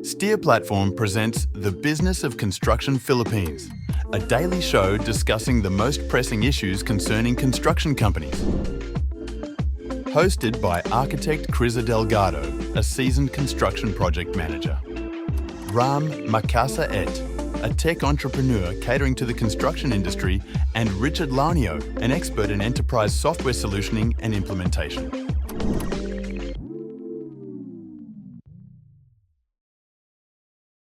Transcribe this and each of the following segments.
Steer Platform presents The Business of Construction Philippines, a daily show discussing the most pressing issues concerning construction companies. Hosted by architect Criza Delgado, a seasoned construction project manager. Ram Makasa a tech entrepreneur catering to the construction industry, and Richard Lanio, an expert in enterprise software solutioning and implementation.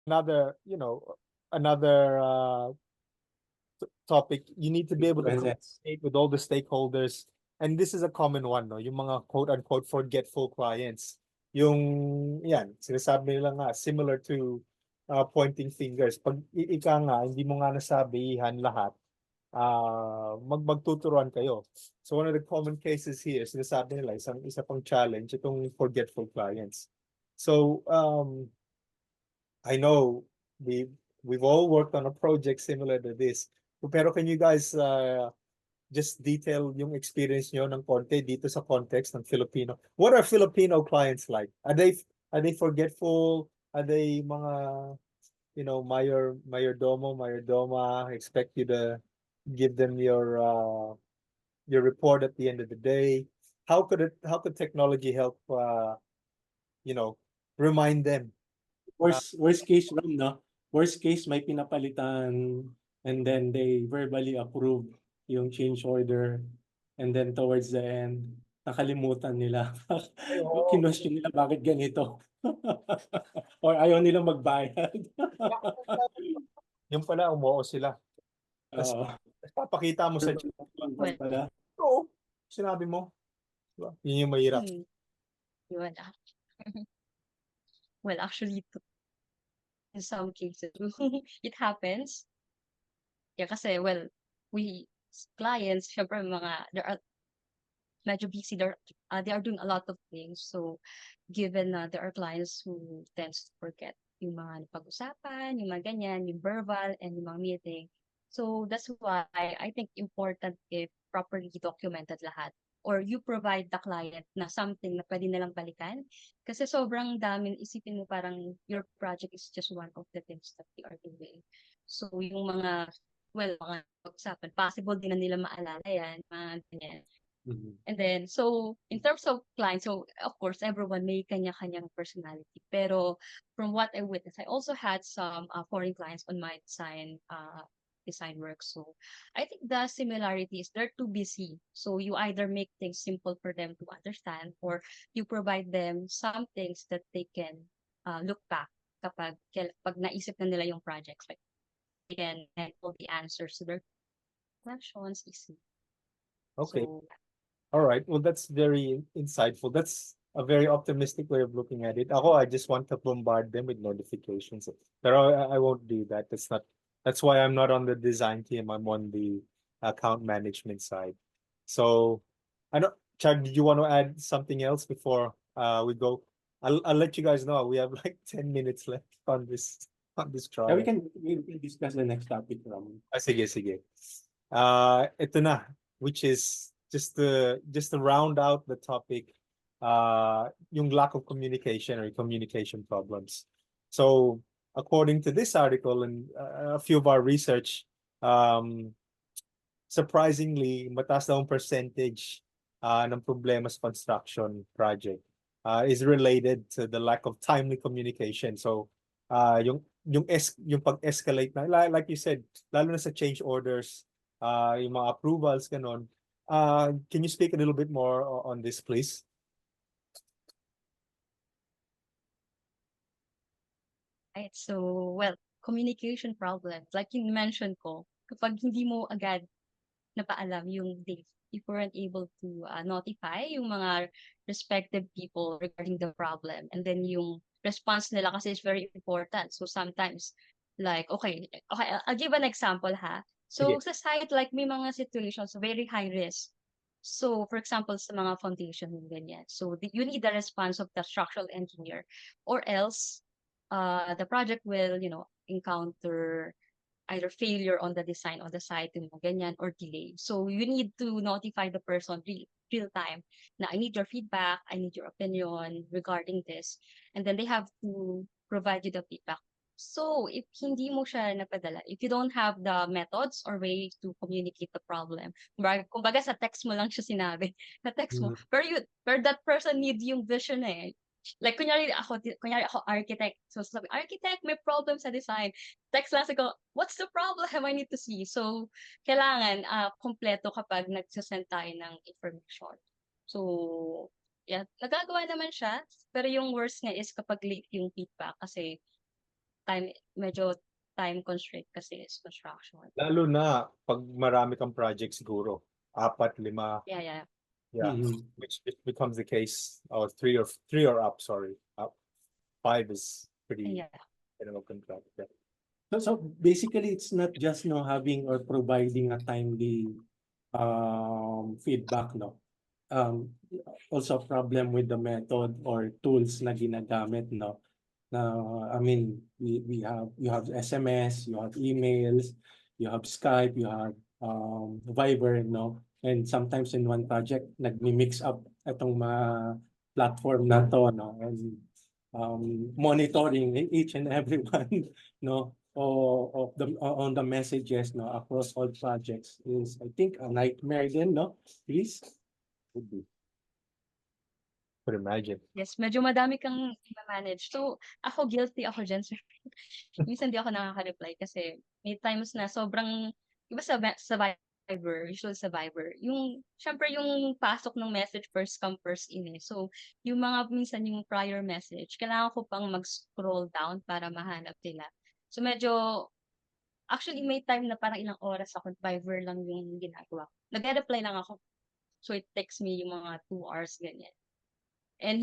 Another topic. You need to be able to communicate with all the stakeholders, and this is a common one, no? Yung mga quote-unquote forgetful clients. Yan, sinasabi nila nga, similar to pointing fingers. Pag ika nga, hindi mo nga nasabihan lahat, magtuturuan kayo. So one of the common cases here, sinasabi nila, isa pang challenge, itong forgetful clients. So, I know we've all worked on a project similar to this. Pero can you guys just detail yung experience nyo ng konti dito sa context ng Filipino? What are Filipino clients like? Are they forgetful? Are they mga mayordoma, expect you to give them your report at the end of the day? How could technology help remind them? Worst case lang, no? Worst case, may pinapalitan and then they verbally approve yung change order and then towards the end, nakalimutan nila. Kinwestiyon nila bakit ganito. Or ayaw nilang magbayad. Yung pala, umuo sila. Papakita mo sa pala. Oo, sinabi mo. Diba? Yun yung mahirap. Well, actually, in some cases, it happens. Yeah, kasi, well, we clients, syempre they are medyo busy. They are doing a lot of things. So, given there are clients who tends to forget yung mga napag-usapan, yung mga ganyan, yung verbal, and yung mga meeting. So, that's why I think important if properly documented lahat. Or you provide the client na something na pwede nilang balikan. Kasi sobrang dami, isipin mo parang your project is just one of the things that they are doing. So yung mga pag-usapan, possible din na nila maalala yan, mga ganyan. Mhm. And then, so in terms of clients, so of course, everyone may kanya-kanyang personality. Pero from what I witnessed, I also had some foreign clients on my design work. So I think the similarity is they're too busy. So you either make things simple for them to understand or you provide them some things that they can look back pag naisip na nila yung projects. Like, again, and all the answers to their questions easy. Okay. So, all right. Well, that's very insightful. That's a very optimistic way of looking at it. I just want to bombard them with notifications. But I won't do that. That's why I'm not on the design team. I'm on the account management side. So, Chad, did you want to add something else before we go? I'll let you guys know. We have like 10 minutes left on this trial. Yeah, we can discuss the next topic, Ram. Sige. Ito na, which is just to round out the topic, yung lack of communication or communication problems. So, according to this article and a few of our research, surprisingly, mataas daw ang percentage ng problema sa construction project is related to the lack of timely communication. So, yung pag-escalate na, like you said, lalo na sa change orders, yung mga approvals, ganon. Can you speak a little bit more on this, please? right. So, well, communication problems. Like you mentioned ko, kapag hindi mo agad napaalam yung date, if you weren't able to notify yung mga respective people regarding the problem. And then yung response nila kasi is very important. So sometimes, like, okay, I'll give an example ha. So Sige. sa site, like may mga situations very high risk. So for example, sa mga foundation yung ganyan. So you need the response of the structural engineer or else the project will, encounter either failure on the design on the site, yung mga ganyan, or delay. So you need to notify the person real time na I need your feedback, I need your opinion regarding this. And then they have to provide you the feedback. So, if hindi mo siya napadala, if you don't have the methods or way to communicate the problem, kumbaga sa text mo lang siya sinabi, na text mo, Mm. pero that person need yung vision eh. Like, kunyari ako architect. So, sabi, architect, may problem sa design. Text lang ko, what's the problem? I need to see. So, kailangan kompleto kapag nagsasend tayo ng information. So, yeah, nagagawa naman siya. Pero yung worst nga is kapag late yung feedback kasi medyo time constraint kasi is construction. Lalo na pag marami kang project siguro. 4, 5. Yeah. Yeah. Mhm. Which becomes the case. Or 3 or up, sorry. Up. 5 is pretty Yeah. contract. Yeah. So basically, it's not just having or providing a timely feedback, no. Also a problem with the method or tools na ginagamit, no. I mean, you have SMS, you have emails, you have Skype, you have Viber, no. And sometimes in one project, nagmi-mix up itong mga platform na to, no. And monitoring each and every one, no, on the messages, no, across all projects is, I think, a nightmare din, no, Chris? Would be. Could imagine. Yes, medyo madami kang i-manage. So, ako guilty ako dyan, sir. Minsan di ako nakaka-reply kasi may times na sobrang, iba sa Viber, usually sa Viber, syempre yung pasok ng message first come first in eh. So, yung mga minsan yung prior message, kailangan ko pang mag-scroll down para mahanap nila. So, actually may time na parang ilang oras ako, Viber lang yung ginagawa. Nag-reply lang ako. So, it takes me yung mga 2 hours, ganyan. And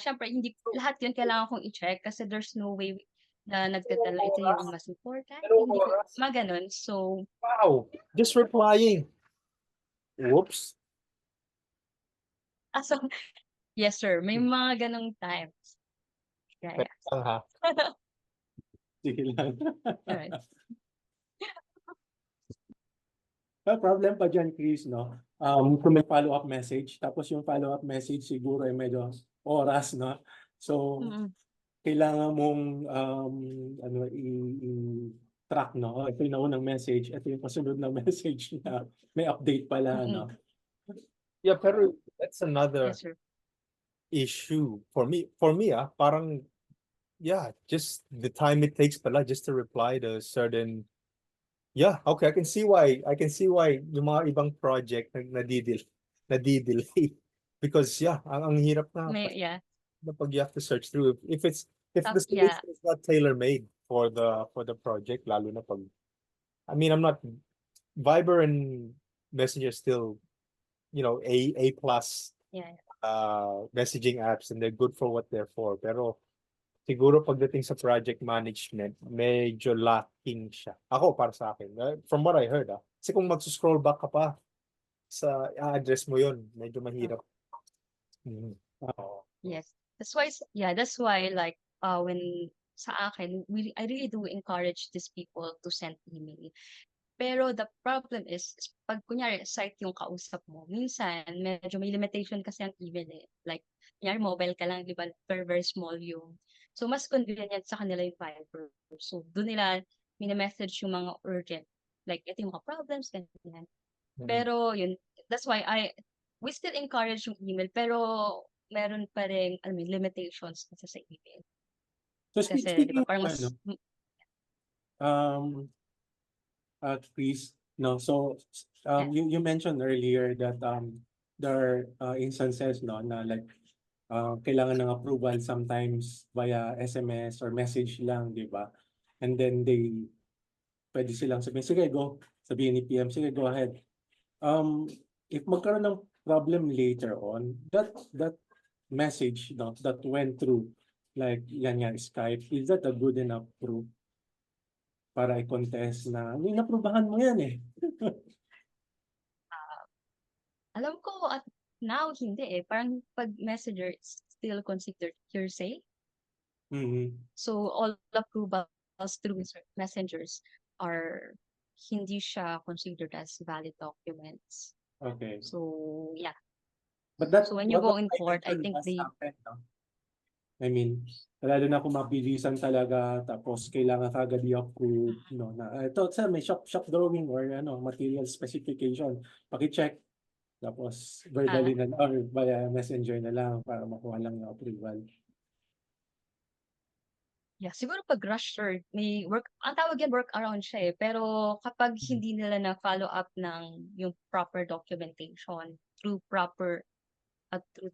syempre, lahat yun kailangan kong i-check kasi there's no way na nagdadala. Ito yung mas important. Hindi ko, maganon. So, Wow. Just replying. Whoops. so, yes, sir. May mga ganong times. Yeah. Ha? Sige lang. Alright. Well, problem pa dyan, Chris, no? Kung may follow-up message, tapos yung follow-up message siguro ay medyo oras, no? So, Mm-mm. kailangan mong i-track, no? Oh, ito yung naunang message, ito yung kasunod na message na may update pala, no? Yeah, pero that's another Yes, sir. issue for me. Parang, yeah, just the time it takes pala just to reply to certain. Yeah, okay, I can see why yung mga ibang project nadidelay because yeah, ang hirap na Yeah. pag you have to search through if the Yeah. solution is not tailor-made for the project, lalo na pag I mean, I'm not Viber and Messenger still, A plus Yeah. messaging apps and they're good for what they're for, pero siguro pagdating sa project management, medyo lacking siya. Ako, para sa akin. From what I heard, kasi kung mag-scroll back ka pa sa address mo yun, medyo mahirap. Yes. That's why like when sa akin, I really do encourage these people to send email. Pero the problem is pag kunyari site yung kausap mo, minsan medyo may limitation kasi ang email eh. Like kunyari mobile ka lang, di ba? Very small yung. So mas convenient sa kanila yung Viber. So doon nila mini-message yung mga urgent. Like ito yung mga problems, ganyan. Pero yun, that's why we still encourage yung email, pero meron pa rin, limitations kasi sa email. So Kasi, di speaking ba, parang of, mas, Chris, no, so you mentioned earlier that there are instances, no, na like kailangan ng approval sometimes via SMS or message lang, di ba? And then pwede silang sabihin, sige, go. Sabihin ni PM, sige, go ahead. If magkaroon ng problem later on, that message, no, that went through, like yan Skype, is that a good enough proof para i-contest na naprubahan mo yan eh? alam ko at now hindi eh. Parang pag messenger, it's still considered hearsay. So all approvals through messengers are hindi siya considered as valid documents. Okay. So yeah. But that, So when you what go in court, I eventually think has happened, no? I mean, lalo na kung mabilisan talaga tapos kailangan kagad i-approve, no, na ito sa may shop drawing or material specification, paki-check tapos verbally na or via messenger na lang para makuha lang yung approval. Yeah, siguro pag rush sir, may ang tawag yan workaround siya eh. Pero kapag hindi nila na follow up ng yung proper documentation through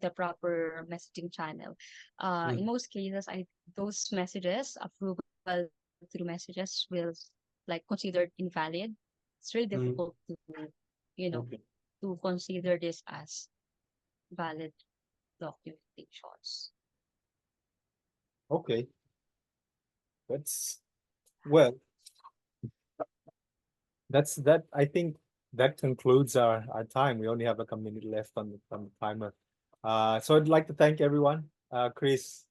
the proper messaging channel. In most cases, those messages, approval through messages will like considered invalid. It's really difficult to, Okay. to consider this as valid documentations. Okay. Well, that I think that concludes our time. We only have like a minute left on the timer. So I'd like to thank everyone. Chris,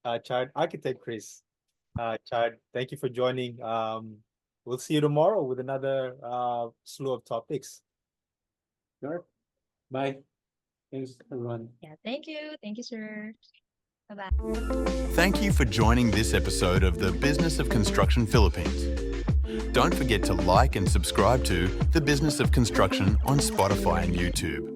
Chad, Architect Chris, Chad, thank you for joining. We'll see you tomorrow with another slew of topics. Sure. Bye. Thanks everyone. Yeah, thank you. Thank you, sir. Bye-bye. Thank you for joining this episode of the Business of Construction Philippines. Don't forget to like and subscribe to The Business of Construction on Spotify and YouTube.